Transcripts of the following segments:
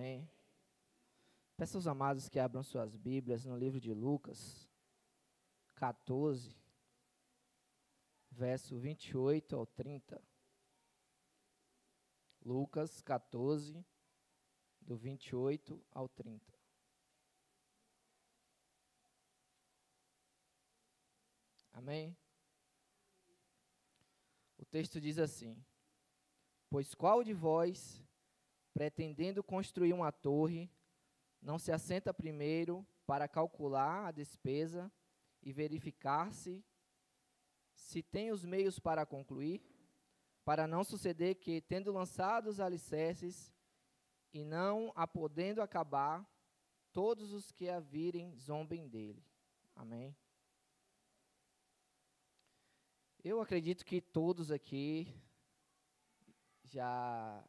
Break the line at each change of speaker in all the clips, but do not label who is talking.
Amém. Peço aos amados que abram suas Bíblias no livro de Lucas 14, verso 28 ao 30. Lucas 14, do 28 ao 30. Amém? O texto diz assim: Pois qual de vós, pretendendo construir uma torre, não se assenta primeiro para calcular a despesa e verificar se tem os meios para concluir, para não suceder que, tendo lançado os alicerces e não a podendo acabar, todos os que a virem zombem dele. Amém? Eu acredito que todos aqui já,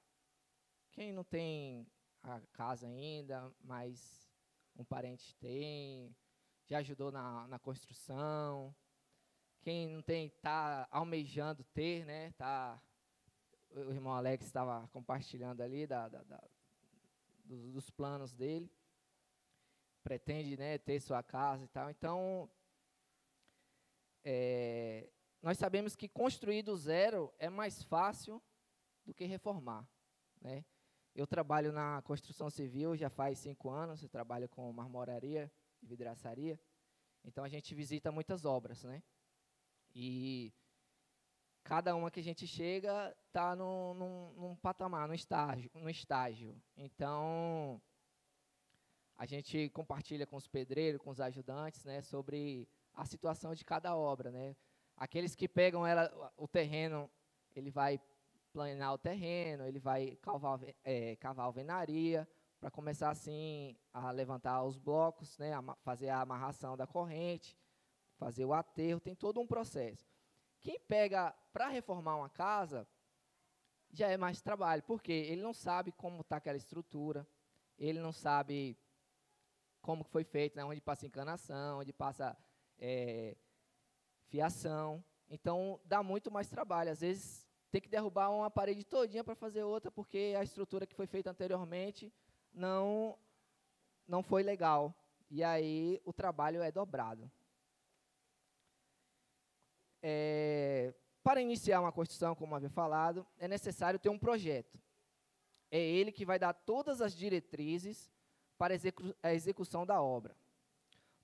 quem não tem a casa ainda, mas um parente tem, já ajudou na construção. Quem não tem, está almejando ter, né? O irmão Alex estava compartilhando ali dos planos dele. Pretende, né, ter sua casa e tal. Então, nós sabemos que construir do zero é mais fácil do que reformar, né? Eu trabalho na construção civil já faz 5 anos, eu trabalho com marmoraria e vidraçaria, então a gente visita muitas obras, né? E cada uma que a gente chega está num patamar, num estágio. Então, a gente compartilha com os pedreiros, com os ajudantes, né, sobre a situação de cada obra, né? Aqueles que pegam o terreno, ele vai planear o terreno, ele vai cavar alvenaria, para começar assim a levantar os blocos, né, fazer a amarração da corrente, fazer o aterro, tem todo um processo. Quem pega para reformar uma casa, já é mais trabalho, porque ele não sabe como está aquela estrutura, ele não sabe como foi feito, né, onde passa encanação, onde passa fiação. Então, dá muito mais trabalho. Às vezes, tem que derrubar uma parede todinha para fazer outra, porque a estrutura que foi feita anteriormente não foi legal. E aí, o trabalho é dobrado. Para iniciar uma construção, como havia falado, é necessário ter um projeto. É ele que vai dar todas as diretrizes para a execução da obra.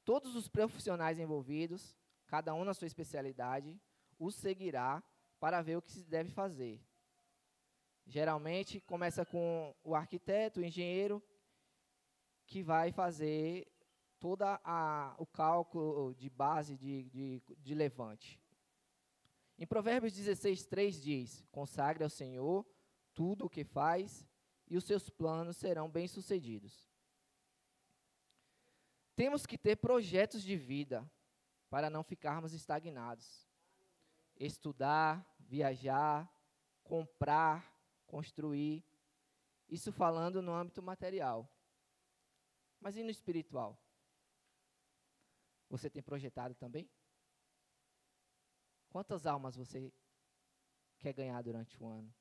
Todos os profissionais envolvidos, cada um na sua especialidade, o seguirá para ver o que se deve fazer. Geralmente, começa com o arquiteto, o engenheiro, que vai fazer todo o cálculo de base de levante. Em Provérbios 16, 3 diz: Consagre ao Senhor tudo o que faz, e os seus planos serão bem-sucedidos. Temos que ter projetos de vida para não ficarmos estagnados. Estudar, viajar, comprar, construir. Isso falando no âmbito material. Mas e no espiritual? Você tem projetado também? Quantas almas você quer ganhar durante o ano?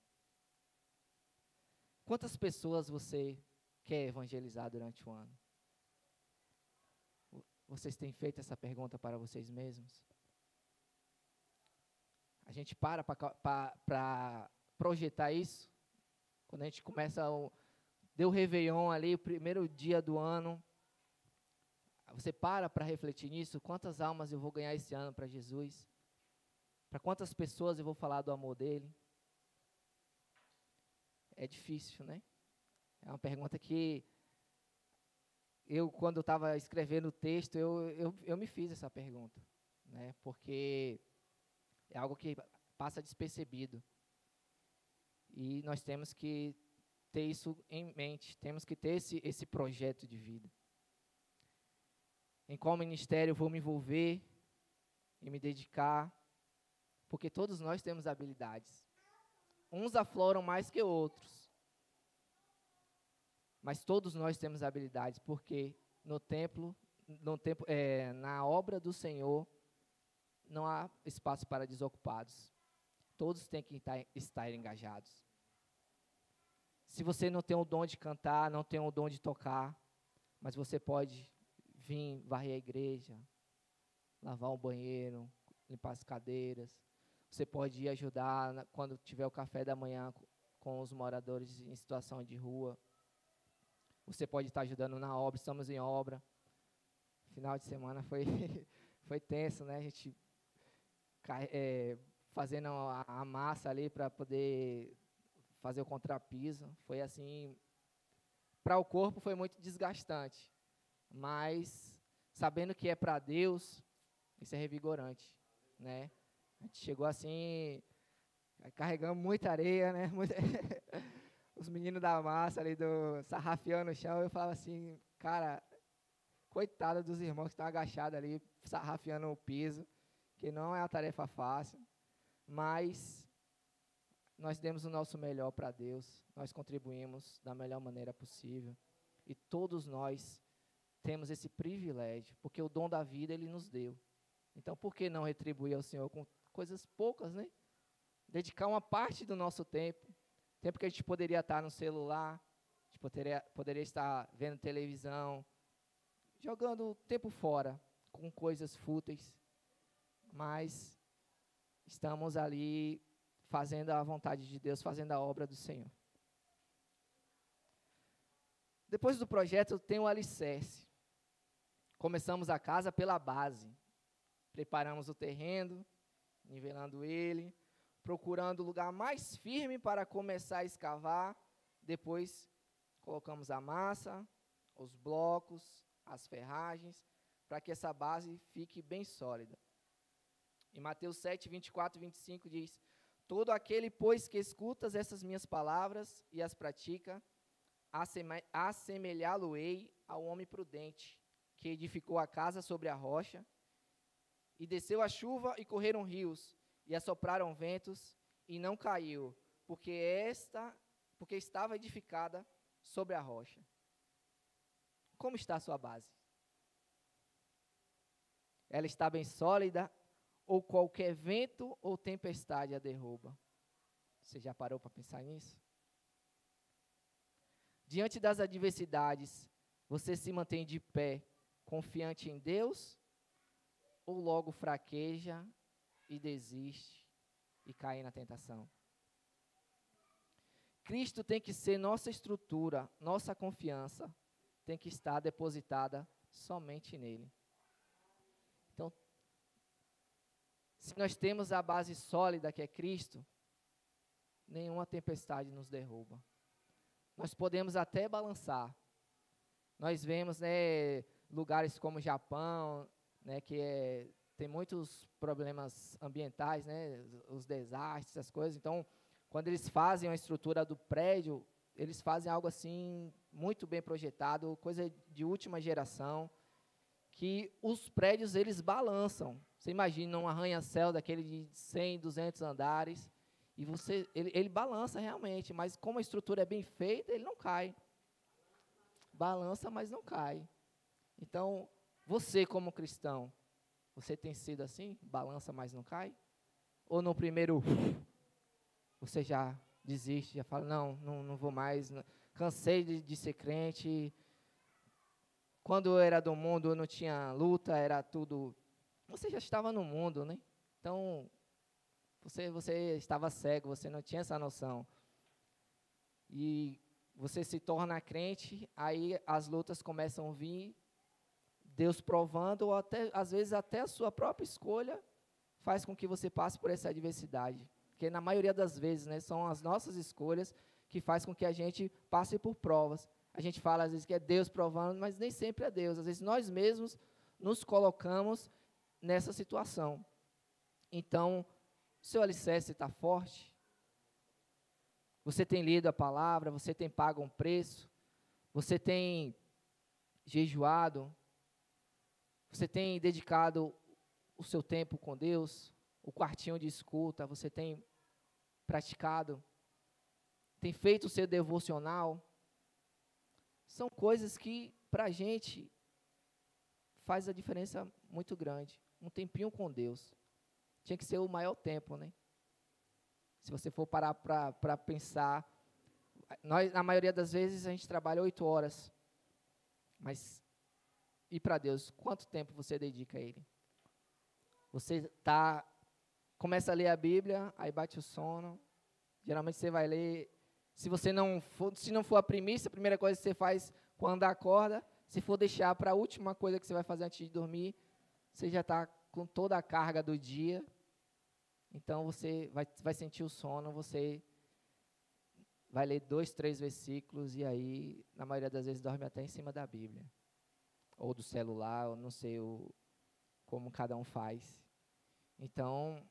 Quantas pessoas você quer evangelizar durante o ano? Vocês têm feito essa pergunta para vocês mesmos? A gente para projetar isso, quando a gente começa, deu o Réveillon ali, o primeiro dia do ano, você para refletir nisso, quantas almas eu vou ganhar esse ano para Jesus? Para quantas pessoas eu vou falar do amor dele? É difícil, né? É uma pergunta que quando eu estava escrevendo o texto, eu me fiz essa pergunta, né? Porque é algo que passa despercebido. E nós temos que ter isso em mente, temos que ter esse projeto de vida. Em qual ministério eu vou me envolver e me dedicar, porque todos nós temos habilidades. Uns afloram mais que outros, mas todos nós temos habilidades, porque na obra do Senhor, não há espaço para desocupados. Todos têm que estar engajados. Se você não tem o dom de cantar, não tem o dom de tocar, mas você pode vir varrer a igreja, lavar o banheiro, limpar as cadeiras. Você pode ir ajudar quando tiver o café da manhã com os moradores em situação de rua. Você pode estar ajudando na obra, estamos em obra. Final de semana foi, foi tenso, né? A gente fazendo a massa ali para poder fazer o contrapiso. Foi assim, para o corpo foi muito desgastante. Mas, sabendo que é para Deus, isso é revigorante, né? A gente chegou assim, carregamos muita areia, né? Os meninos da massa ali, sarrafiando no chão, eu falava assim, cara, coitado dos irmãos que estão agachados ali, sarrafiando o piso, que não é uma tarefa fácil, mas nós demos o nosso melhor para Deus, nós contribuímos da melhor maneira possível, e todos nós temos esse privilégio, porque o dom da vida Ele nos deu. Então, por que não retribuir ao Senhor com coisas poucas, né? Dedicar uma parte do nosso tempo que a gente poderia estar no celular, a gente poderia estar vendo televisão, jogando o tempo fora com coisas fúteis, mas estamos ali fazendo a vontade de Deus, fazendo a obra do Senhor. Depois do projeto tem o alicerce. Começamos a casa pela base. Preparamos o terreno, nivelando ele, procurando o lugar mais firme para começar a escavar. Depois colocamos a massa, os blocos, as ferragens, para que essa base fique bem sólida. Em Mateus 7, 24 e 25 diz: todo aquele, pois, que escutas essas minhas palavras e as pratica, assemelhá-lo-ei ao homem prudente, que edificou a casa sobre a rocha, e desceu a chuva e correram rios, e assopraram ventos, e não caiu, porque estava edificada sobre a rocha. Como está a sua base? Ela está bem sólida, ou qualquer vento ou tempestade a derruba? Você já parou para pensar nisso? Diante das adversidades, você se mantém de pé, confiante em Deus, ou logo fraqueja e desiste e cai na tentação? Cristo tem que ser nossa estrutura, nossa confiança tem que estar depositada somente nele. Então, se nós temos a base sólida que é Cristo, nenhuma tempestade nos derruba. Nós podemos até balançar. Nós vemos, né, lugares como o Japão, né, tem muitos problemas ambientais, né, os desastres, essas coisas. Então, quando eles fazem a estrutura do prédio, eles fazem algo assim muito bem projetado, coisa de última geração, que os prédios eles balançam. Você imagina um arranha-céu daquele de 100, 200 andares, e ele balança realmente, mas como a estrutura é bem feita, ele não cai. Balança, mas não cai. Então, você como cristão, você tem sido assim? Balança, mas não cai? Ou no primeiro, você já desiste, já fala, não vou mais, cansei de ser crente. Quando eu era do mundo, eu não tinha luta, era tudo... Você já estava no mundo, né? Então, você estava cego, você não tinha essa noção. E você se torna crente, aí as lutas começam a vir, Deus provando, ou até, às vezes até a sua própria escolha faz com que você passe por essa adversidade. Porque na maioria das vezes, né, são as nossas escolhas que faz com que a gente passe por provas. A gente fala às vezes que é Deus provando, mas nem sempre é Deus. Às vezes nós mesmos nos colocamos nessa situação. Então, seu alicerce está forte? Você tem lido a palavra? Você tem pago um preço? Você tem jejuado? Você tem dedicado o seu tempo com Deus? O quartinho de escuta, você tem praticado? Tem feito o seu devocional? São coisas que, para a gente, faz a diferença muito grande. Um tempinho com Deus. Tinha que ser o maior tempo, né? Se você for parar para pensar, Nós, na maioria das vezes, a gente trabalha 8 horas. Mas, e para Deus, quanto tempo você dedica a Ele? Você começa a ler a Bíblia, aí bate o sono. Geralmente você vai ler, se não for a primícia, a primeira coisa que você faz quando acorda, se for deixar para a última coisa que você vai fazer antes de dormir, você já está com toda a carga do dia. Então, você vai sentir o sono, você vai ler 2, 3 versículos e aí, na maioria das vezes, dorme até em cima da Bíblia. Ou do celular, ou não sei como cada um faz. Então,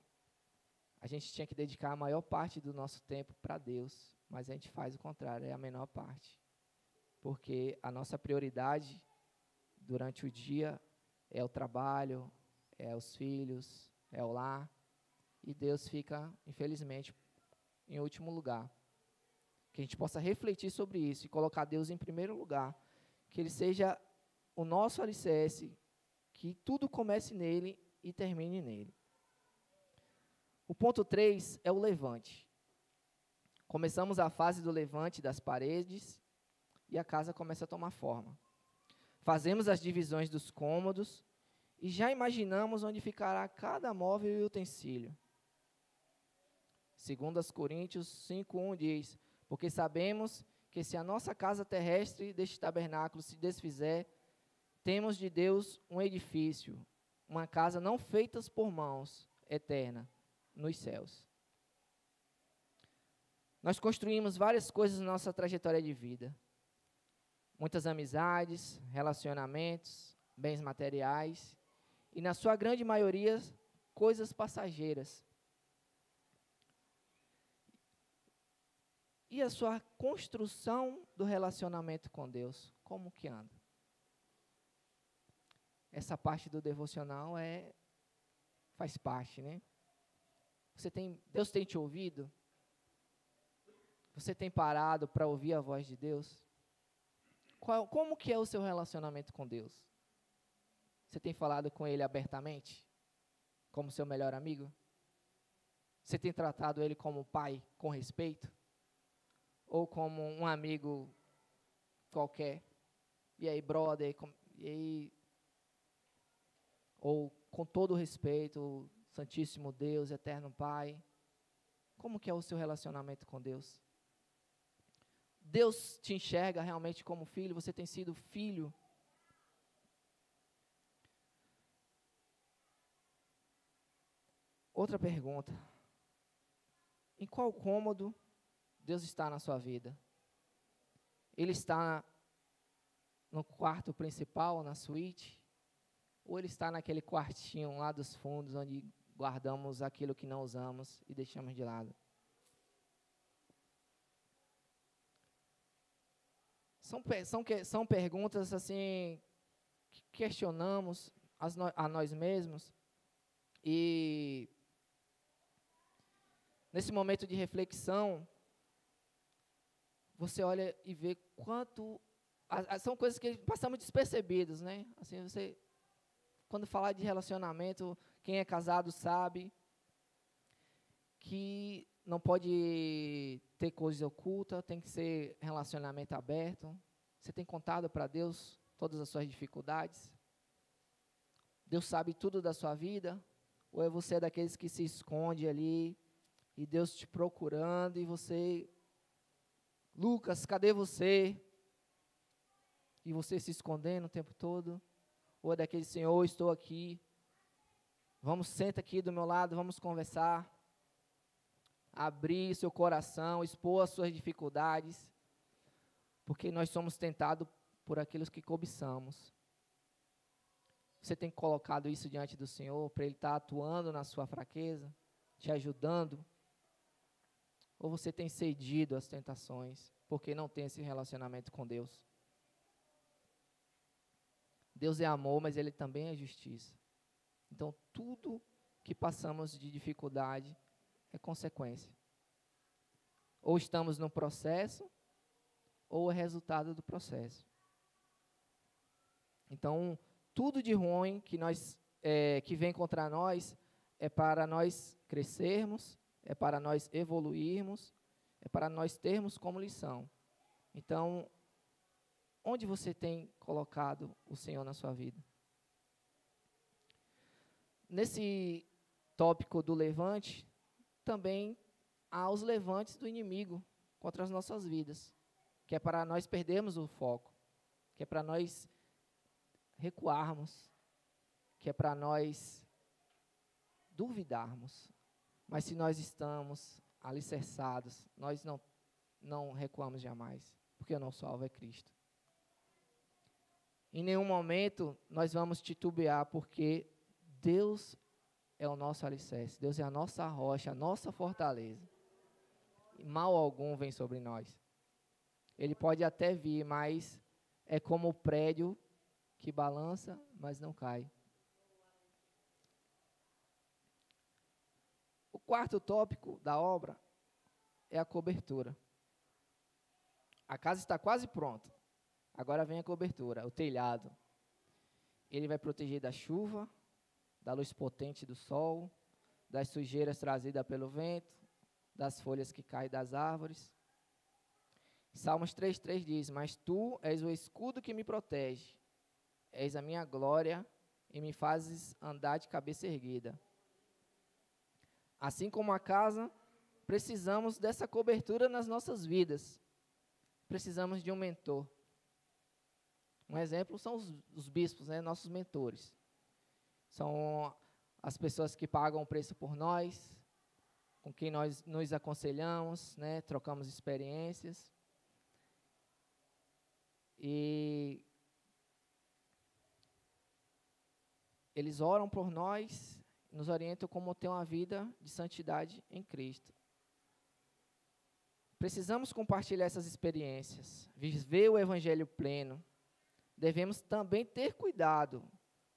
a gente tinha que dedicar a maior parte do nosso tempo para Deus, mas a gente faz o contrário, é a menor parte. Porque a nossa prioridade durante o dia é o trabalho, é os filhos, é o lar, e Deus fica, infelizmente, em último lugar. Que a gente possa refletir sobre isso e colocar Deus em primeiro lugar, que Ele seja o nosso alicerce, que tudo comece nele e termine nele. O ponto 3 é o levante. Começamos a fase do levante das paredes e a casa começa a tomar forma. Fazemos as divisões dos cômodos e já imaginamos onde ficará cada móvel e utensílio. 2 Coríntios 5:1 diz: porque sabemos que se a nossa casa terrestre deste tabernáculo se desfizer, temos de Deus um edifício, uma casa não feita por mãos, eterna, nos céus. Nós construímos várias coisas na nossa trajetória de vida. Muitas amizades, relacionamentos, bens materiais, e na sua grande maioria, coisas passageiras. E a sua construção do relacionamento com Deus, como que anda? Essa parte do devocional faz parte, né? Deus tem te ouvido? Você tem parado para ouvir a voz de Deus? Como que é o seu relacionamento com Deus? Você tem falado com Ele abertamente? Como seu melhor amigo? Você tem tratado Ele como pai, com respeito? Ou como um amigo qualquer? E aí, brother? E aí? Ou com todo o respeito, Santíssimo Deus, Eterno Pai? Como que é o seu relacionamento com Deus? Deus te enxerga realmente como filho? Você tem sido filho? Outra pergunta. Em qual cômodo Deus está na sua vida? Ele está no quarto principal, na suíte? Ou Ele está naquele quartinho lá dos fundos, onde guardamos aquilo que não usamos e deixamos de lado? São perguntas assim, que questionamos a nós mesmos. E nesse momento de reflexão, você olha e vê quanto... são coisas que passamos despercebidos, né? Assim, quando falar de relacionamento, quem é casado sabe que não pode ter coisa oculta, tem que ser relacionamento aberto. Você tem contado para Deus todas as suas dificuldades? Deus sabe tudo da sua vida? Ou é você daqueles que se esconde ali e Deus te procurando e você... Lucas, cadê você? E você se escondendo o tempo todo? Ou é daquele: Senhor, estou aqui. Senta aqui do meu lado, vamos conversar. Abrir seu coração, expor as suas dificuldades. Porque nós somos tentados por aqueles que cobiçamos. Você tem colocado isso diante do Senhor para Ele estar atuando na sua fraqueza, te ajudando? Ou você tem cedido às tentações, porque não tem esse relacionamento com Deus? Deus é amor, mas Ele também é justiça. Então, tudo que passamos de dificuldade é consequência. Ou estamos no processo, ou é resultado do processo. Então, tudo de ruim que vem contra nós é para nós crescermos, é para nós evoluirmos é para nós termos como lição. Então, onde você tem colocado o Senhor na sua vida? Nesse tópico do levante, também há os levantes do inimigo contra as nossas vidas, que é para nós perdermos o foco, que é para nós recuarmos, que é para nós duvidarmos. Mas se nós estamos alicerçados, nós não recuamos jamais, porque o nosso alvo é Cristo. Em nenhum momento nós vamos titubear, porque Deus é o nosso alicerce, Deus é a nossa rocha, a nossa fortaleza. E mal algum vem sobre nós. Ele pode até vir, mas é como o prédio que balança, mas não cai. O quarto tópico da obra é a cobertura. A casa está quase pronta. Agora vem a cobertura, o telhado. Ele vai proteger da chuva, da luz potente do sol, das sujeiras trazidas pelo vento, das folhas que caem das árvores. Salmos 3:3 diz: mas tu és o escudo que me protege, és a minha glória e me fazes andar de cabeça erguida. Assim como a casa, precisamos dessa cobertura nas nossas vidas. Precisamos de um mentor. Um exemplo são os bispos, né, nossos mentores. São as pessoas que pagam o preço por nós, com quem nós nos aconselhamos, né, trocamos experiências. E eles oram por nós, nos orientam como ter uma vida de santidade em Cristo. Precisamos compartilhar essas experiências, viver o evangelho pleno. Devemos também ter cuidado,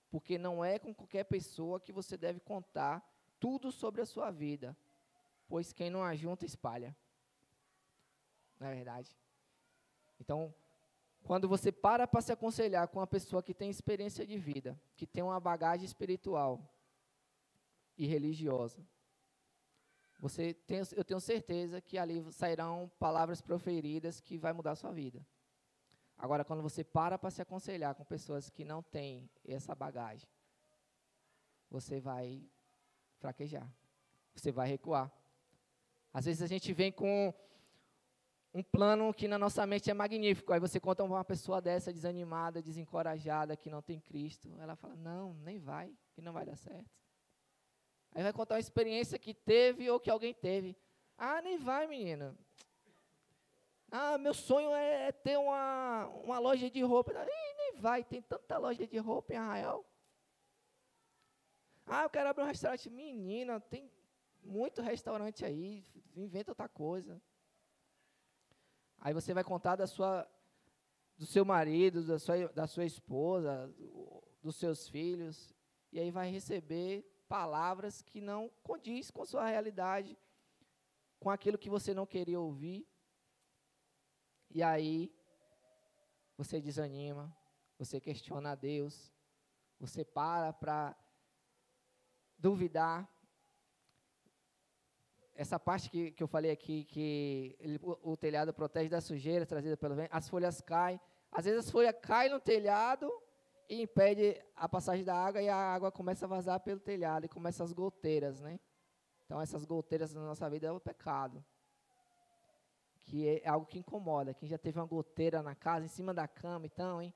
porque não é com qualquer pessoa que você deve contar tudo sobre a sua vida, pois quem não ajunta, espalha. Não é verdade? Então, quando você para se aconselhar com uma pessoa que tem experiência de vida, que tem uma bagagem espiritual e religiosa, eu tenho certeza que ali sairão palavras proferidas que vai mudar a sua vida. Agora, quando você para se aconselhar com pessoas que não têm essa bagagem, você vai fraquejar, você vai recuar. Às vezes a gente vem com um plano que na nossa mente é magnífico, aí você conta uma pessoa dessa desanimada, desencorajada, que não tem Cristo, ela fala, não, nem vai, que não vai dar certo. Aí vai contar uma experiência que teve ou que alguém teve. Ah, nem vai, menina. Ah, meu sonho é ter uma loja de roupa. Ih, nem vai, tem tanta loja de roupa em Arraial. Ah, eu quero abrir um restaurante. Menina, tem muito restaurante aí, inventa outra coisa. Aí você vai contar do seu marido, da sua esposa, dos seus filhos, e aí vai receber palavras que não condiz com a sua realidade, com aquilo que você não queria ouvir. E aí, você desanima, você questiona a Deus, você para duvidar. Essa parte que eu falei aqui, que o telhado protege da sujeira trazida pelo vento, as folhas caem. Às vezes as folhas caem no telhado e impede a passagem da água, e a água começa a vazar pelo telhado, e começam as goteiras, né? Então, essas goteiras na nossa vida é o pecado, que é algo que incomoda. Quem já teve uma goteira na casa, em cima da cama, então, hein?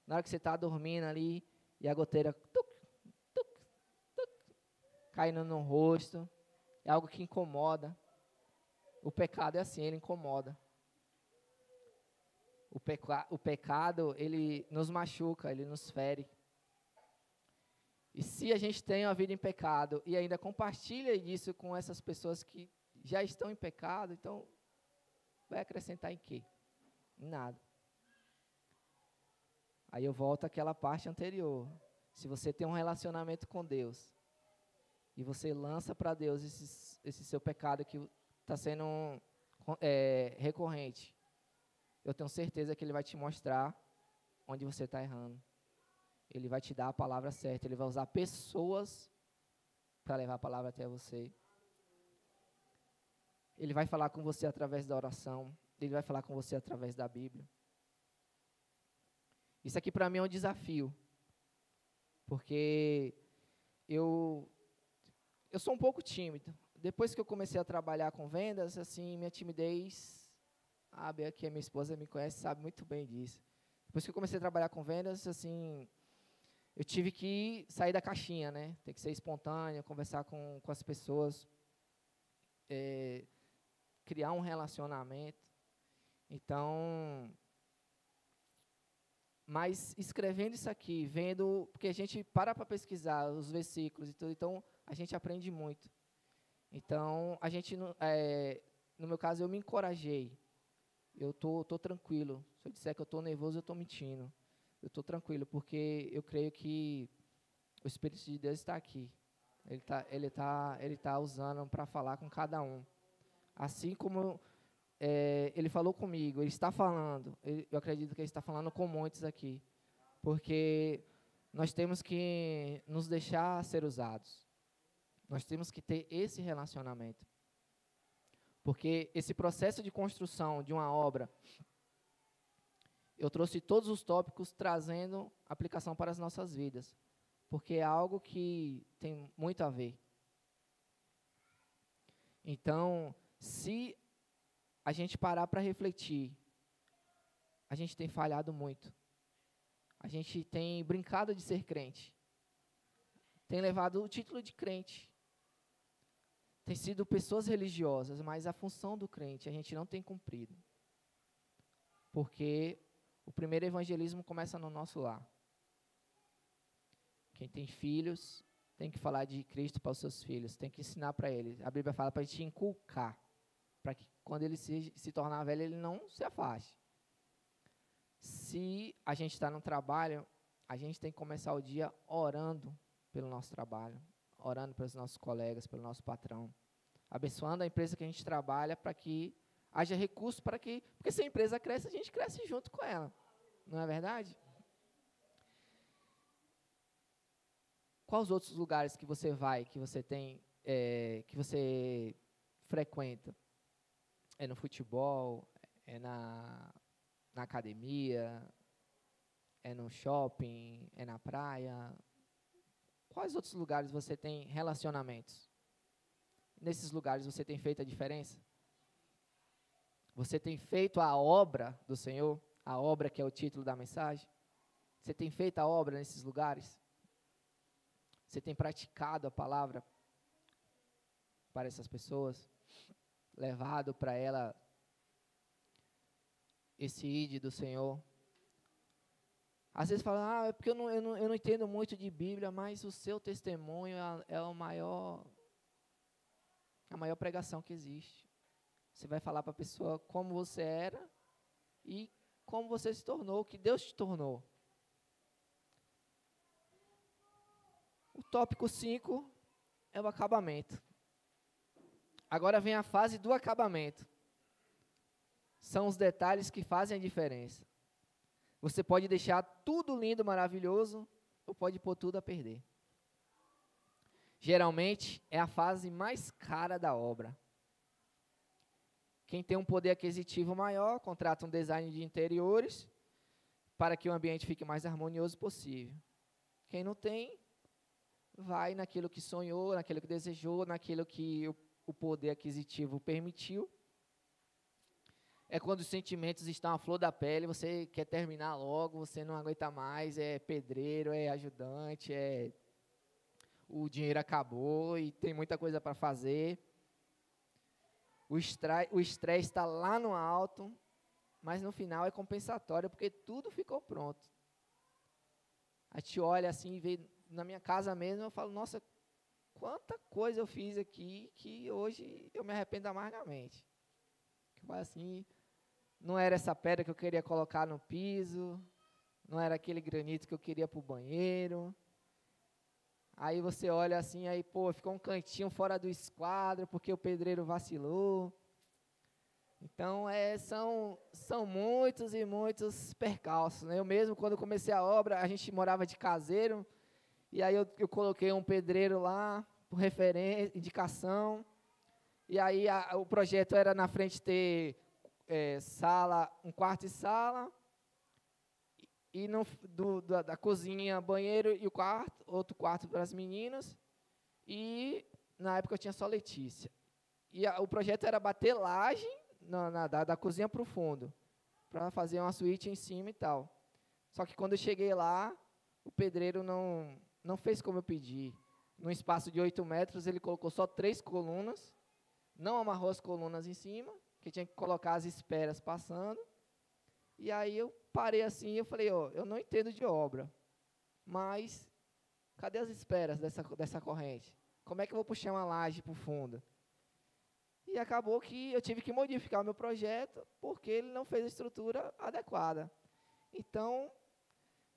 Na hora que você está dormindo ali, e a goteira tuc, tuc, tuc, caindo no rosto, é algo que incomoda. O pecado é assim, ele incomoda. O pecado, ele nos machuca, ele nos fere. E se a gente tem uma vida em pecado e ainda compartilha isso com essas pessoas que já estão em pecado, então vai acrescentar em quê? Em nada. Aí eu volto àquela parte anterior. Se você tem um relacionamento com Deus e você lança para Deus esse seu pecado que está sendo recorrente, eu tenho certeza que Ele vai te mostrar onde você está errando. Ele vai te dar a palavra certa. Ele vai usar pessoas para levar a palavra até você. Ele vai falar com você através da oração. Ele vai falar com você através da Bíblia. Isso aqui para mim é um desafio. Porque eu sou um pouco tímido. Depois que eu comecei a trabalhar com vendas, assim, minha timidez, a Bia, que é minha esposa, me conhece, sabe muito bem disso. Depois que eu comecei a trabalhar com vendas, assim, eu tive que sair da caixinha, né? Tem que ser espontâneo, conversar com as pessoas, criar um relacionamento. Então, mas escrevendo isso aqui, vendo, porque a gente para pesquisar os versículos e tudo, então a gente aprende muito. Então, a gente, no meu caso, eu me encorajei. Eu tô tranquilo. Se eu disser que eu estou nervoso, eu estou mentindo. Eu estou tranquilo, porque eu creio que o Espírito de Deus está aqui. Ele tá usando para falar com cada um. Assim como ele falou comigo, ele está falando. Eu acredito que ele está falando com muitos aqui. Porque nós temos que nos deixar ser usados. Nós temos que ter esse relacionamento. Porque esse processo de construção de uma obra, eu trouxe todos os tópicos trazendo aplicação para as nossas vidas. Porque é algo que tem muito a ver. Então, se a gente parar para refletir, a gente tem falhado muito. A gente tem brincado de ser crente. Tem levado o título de crente. Tem sido pessoas religiosas, mas a função do crente a gente não tem cumprido. Porque o primeiro evangelismo começa no nosso lar. Quem tem filhos tem que falar de Cristo para os seus filhos, tem que ensinar para eles. A Bíblia fala para a gente inculcar, para que quando ele se tornar velho, ele não se afaste. Se a gente está no trabalho, a gente tem que começar o dia orando pelo nosso trabalho, orando pelos nossos colegas, pelo nosso patrão, abençoando a empresa que a gente trabalha para que haja recursos para que, porque se a empresa cresce, a gente cresce junto com ela, não é verdade? Quais outros lugares que você vai, que você tem, que você frequenta? É no futebol, é na academia, é no shopping, é na praia? Quais outros lugares você tem relacionamentos? Nesses lugares você tem feito a diferença? Você tem feito a obra do Senhor? A obra que é o título da mensagem? Você tem feito a obra nesses lugares? Você tem praticado a palavra para essas pessoas? Levado para ela esse ide do Senhor? Às vezes fala, é porque eu não entendo muito de Bíblia, mas o seu testemunho é a maior pregação que existe. Você vai falar para a pessoa como você era e como você se tornou, o que Deus te tornou. O tópico 5 é o acabamento. Agora vem a fase do acabamento. São os detalhes que fazem a diferença. Você pode deixar tudo lindo, maravilhoso, ou pode pôr tudo a perder. Geralmente, é a fase mais cara da obra. Quem tem um poder aquisitivo maior, contrata um design de interiores para que o ambiente fique mais harmonioso possível. Quem não tem, vai naquilo que sonhou, naquilo que desejou, naquilo que o poder aquisitivo permitiu. É quando os sentimentos estão à flor da pele, você quer terminar logo, você não aguenta mais, é pedreiro, é ajudante, o dinheiro acabou e tem muita coisa para fazer. O estresse está lá no alto, mas no final é compensatório, porque tudo ficou pronto. A gente olha assim, vê na minha casa mesmo, eu falo, nossa, quanta coisa eu fiz aqui que hoje eu me arrependo amargamente. Assim, não era essa pedra que eu queria colocar no piso, não era aquele granito que eu queria para o banheiro. Aí você olha assim, aí, ficou um cantinho fora do esquadro, porque o pedreiro vacilou. Então, são muitos e muitos percalços, né? Eu mesmo, quando comecei a obra, a gente morava de caseiro, e aí eu coloquei um pedreiro lá, por referência, indicação, E aí o projeto era na frente ter sala, um quarto e sala, e da cozinha, banheiro e o quarto, outro quarto para as meninas. E na época eu tinha só Letícia. E o projeto era bater laje da cozinha para o fundo, para fazer uma suíte em cima e tal. Só que quando eu cheguei lá, o pedreiro não fez como eu pedi. Num espaço de 8 metros, ele colocou só 3 colunas, não amarrou as colunas em cima, que tinha que colocar as esperas passando. E aí eu parei assim e eu falei, eu não entendo de obra, mas cadê as esperas dessa corrente? Como é que eu vou puxar uma laje para o fundo? E acabou que eu tive que modificar o meu projeto, porque ele não fez a estrutura adequada. Então,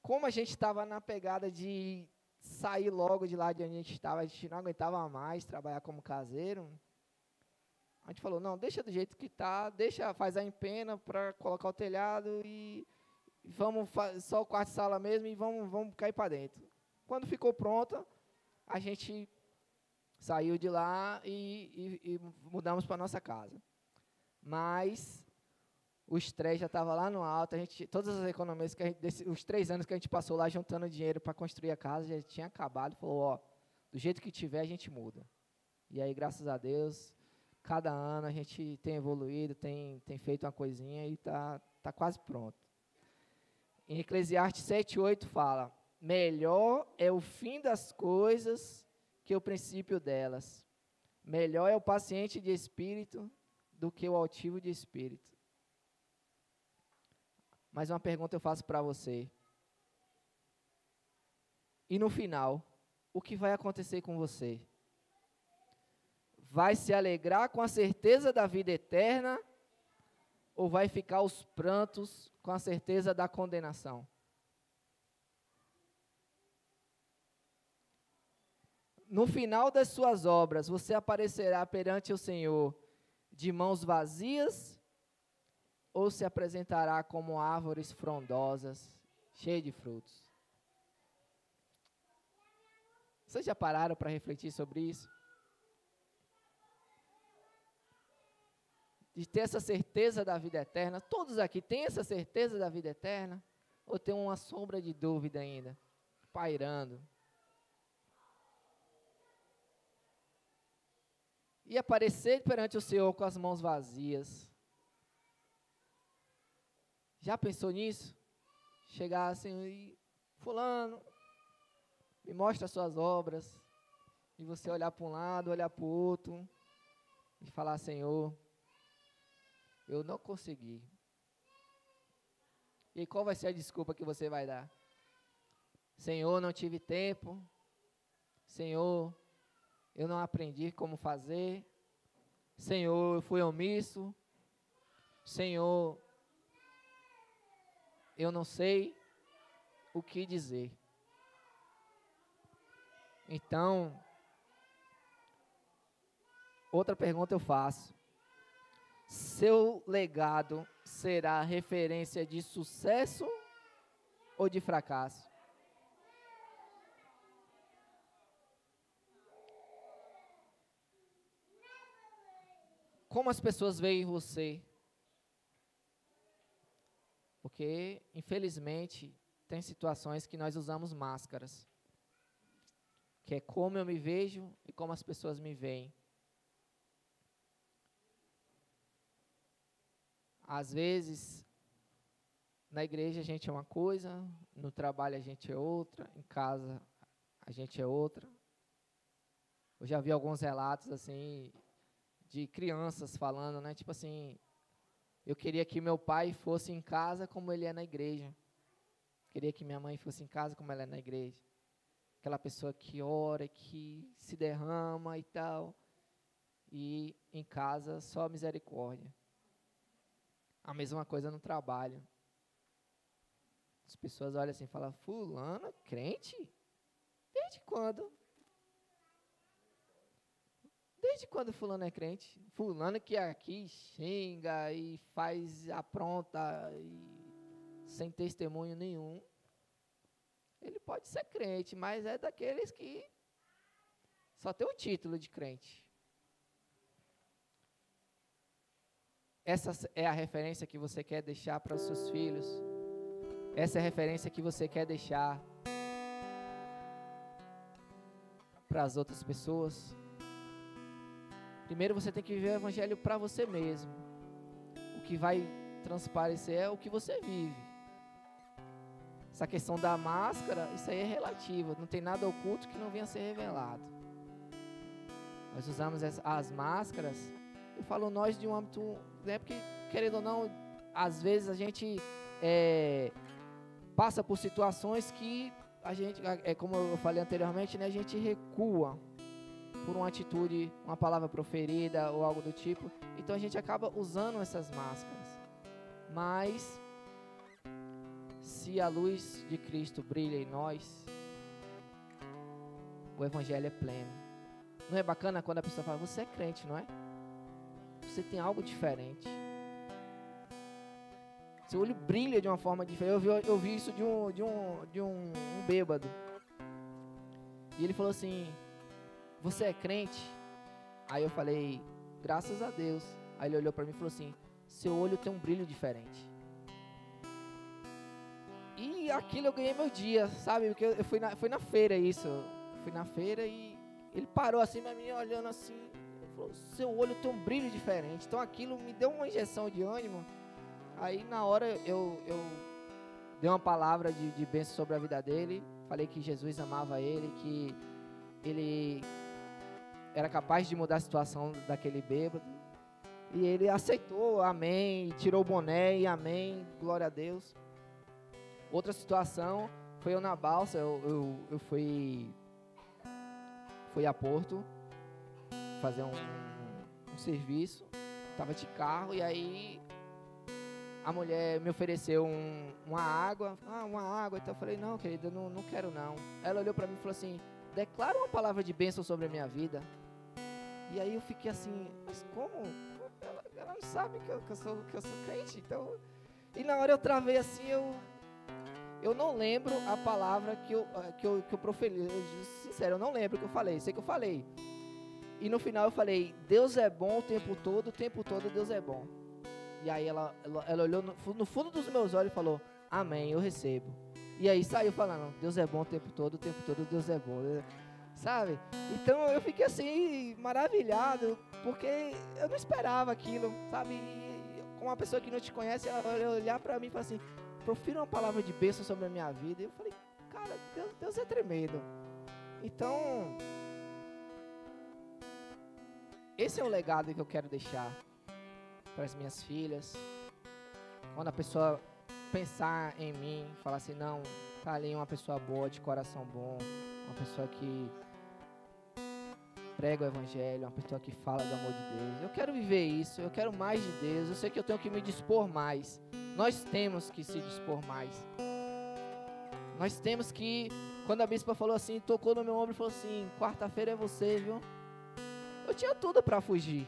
como a gente estava na pegada de sair logo de lá de onde a gente estava, a gente não aguentava mais trabalhar como caseiro, a gente falou, não, deixa do jeito que está, faz a empena para colocar o telhado e vamos só o quarto e sala mesmo e vamos cair para dentro. Quando ficou pronta, a gente saiu de lá e mudamos para nossa casa. Mas o estresse já estava lá no alto, todas as economias, os 3 anos que a gente passou lá juntando dinheiro para construir a casa, já tinha acabado, falou, do jeito que tiver, a gente muda. E aí, graças a Deus, cada ano a gente tem evoluído, tem feito uma coisinha e está quase pronto. Em Eclesiastes 7:8 fala, melhor é o fim das coisas que o princípio delas. Melhor é o paciente de espírito do que o altivo de espírito. Mais uma pergunta eu faço para você. E no final, o que vai acontecer com você? Vai se alegrar com a certeza da vida eterna ou vai ficar aos prantos com a certeza da condenação? No final das suas obras, você aparecerá perante o Senhor de mãos vazias ou se apresentará como árvores frondosas, cheias de frutos? Vocês já pararam para refletir sobre isso? De ter essa certeza da vida eterna. Todos aqui têm essa certeza da vida eterna? Ou tem uma sombra de dúvida ainda, pairando? E aparecer perante o Senhor com as mãos vazias. Já pensou nisso? Chegar assim, e, fulano, me mostra as suas obras. E você olhar para um lado, olhar para o outro. E falar, Senhor, eu não consegui. E qual vai ser a desculpa que você vai dar? Senhor, não tive tempo. Senhor, eu não aprendi como fazer. Senhor, eu fui omisso. Senhor, eu não sei o que dizer. Então, outra pergunta eu faço. Seu legado será referência de sucesso ou de fracasso? Como as pessoas veem você? Porque, infelizmente, tem situações que nós usamos máscaras. Que é como eu me vejo e como as pessoas me veem. Às vezes, na igreja a gente é uma coisa, no trabalho a gente é outra, em casa a gente é outra. Eu já vi alguns relatos, assim, de crianças falando, né? Tipo assim, eu queria que meu pai fosse em casa como ele é na igreja. Queria que minha mãe fosse em casa como ela é na igreja. Aquela pessoa que ora, que se derrama e tal. E em casa só misericórdia. A mesma coisa no trabalho. As pessoas olham assim e falam, fulano, crente? Desde quando? Desde quando fulano é crente? Fulano que aqui xinga e faz, apronta, e sem testemunho nenhum. Ele pode ser crente, mas é daqueles que só tem o título de crente. Essa é a referência que você quer deixar para os seus filhos? Essa é a referência que você quer deixar para as outras pessoas? Primeiro você tem que viver o evangelho para você mesmo. O que vai transparecer é o que você vive. Essa questão da máscara, isso aí é relativo. Não tem nada oculto que não venha a ser revelado. Nós usamos as máscaras. Eu falo nós de um âmbito, né, porque, querendo ou não, às vezes a gente passa por situações que a gente, como eu falei anteriormente, né, a gente recua por uma atitude, uma palavra proferida ou algo do tipo. Então a gente acaba usando essas máscaras. Mas se a luz de Cristo brilha em nós, o evangelho é pleno. Não é bacana quando a pessoa fala, você é crente, não é? Você tem algo diferente. Seu olho brilha de uma forma diferente. Eu vi isso de um bêbado. E ele falou assim, você é crente? Aí eu falei, graças a Deus. Aí ele olhou para mim e falou assim, seu olho tem um brilho diferente. E aquilo eu ganhei meu dia, sabe? Porque eu fui na feira isso. Fui na feira e ele parou assim pra mim, olhando assim. Ele falou, seu olho tem um brilho diferente. Então aquilo me deu uma injeção de ânimo. Aí na hora eu dei uma palavra de bênção sobre a vida dele. Falei que Jesus amava ele, que ele era capaz de mudar a situação daquele bêbado. E ele aceitou, amém, tirou o boné e amém, glória a Deus. Outra situação, foi eu na balsa, eu fui a Porto fazer um serviço, estava de carro, e aí a mulher me ofereceu uma água, então eu falei, não querida, não quero não. Ela olhou para mim e falou assim, declara uma palavra de bênção sobre a minha vida. E aí eu fiquei assim, mas como? Ela não sabe que eu sou crente, então... E na hora eu travei assim, eu não lembro a palavra que eu proferi. Sincero, eu não lembro o que eu falei. Sei que eu falei. E no final eu falei, Deus é bom o tempo todo Deus é bom. E aí ela olhou no fundo dos meus olhos e falou, amém, eu recebo. E aí saiu falando, Deus é bom o tempo todo Deus é bom. Sabe? Então eu fiquei assim, maravilhado, porque eu não esperava aquilo, sabe? E como uma pessoa que não te conhece, ela olhar pra mim e falar assim, profira uma palavra de bênção sobre a minha vida. E eu falei, cara, Deus é tremendo. Então, esse é o legado que eu quero deixar para as minhas filhas. Quando a pessoa pensar em mim, falar assim, não, tá ali uma pessoa boa, de coração bom, uma pessoa que prega o evangelho, uma pessoa que fala do amor de Deus. Eu quero viver isso, eu quero mais de Deus. Eu sei que eu tenho que me dispor mais. Nós temos que se dispor mais. Nós temos que, quando a bispa falou assim, tocou no meu ombro e falou assim, quarta-feira é você, viu? Eu tinha tudo para fugir.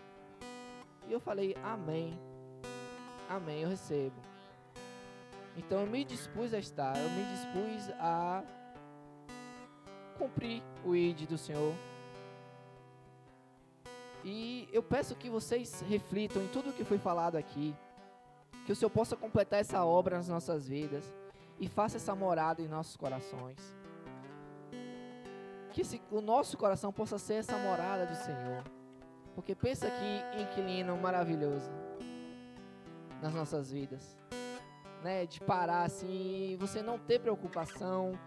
E eu falei, amém. Amém, eu recebo. Então eu me dispus a estar, eu me dispus a cumprir o ID do Senhor. E eu peço que vocês reflitam em tudo o que foi falado aqui. Que o Senhor possa completar essa obra nas nossas vidas e faça essa morada em nossos corações. Que o nosso coração possa ser essa morada do Senhor. Porque pensa que inquilino maravilhoso nas nossas vidas, né? De parar assim, você não ter preocupação,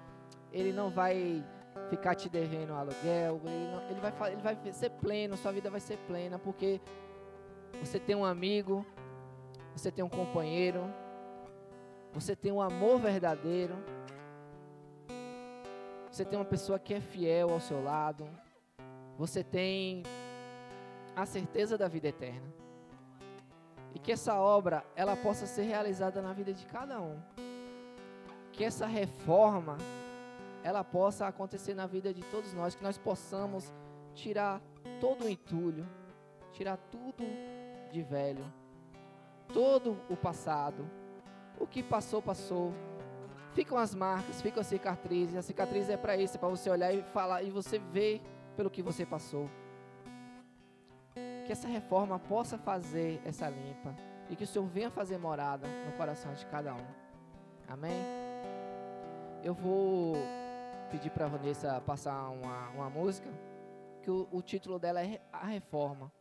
Ele não vai ficar te devendo aluguel, ele vai ser pleno, sua vida vai ser plena, porque você tem um amigo, você tem um companheiro, você tem um amor verdadeiro, você tem uma pessoa que é fiel ao seu lado, você tem a certeza da vida eterna. E que essa obra, ela possa ser realizada na vida de cada um. Que essa reforma, ela possa acontecer na vida de todos nós, que nós possamos tirar todo o entulho, tirar tudo de velho, todo o passado, o que passou, passou. Ficam as marcas, ficam as cicatrizes. A cicatriz é para isso, é para você olhar e falar, e você ver pelo que você passou. Que essa reforma possa fazer essa limpa, e que o Senhor venha fazer morada no coração de cada um. Amém? Eu vou pedir para a Vanessa passar uma música, que o título dela é A Reforma.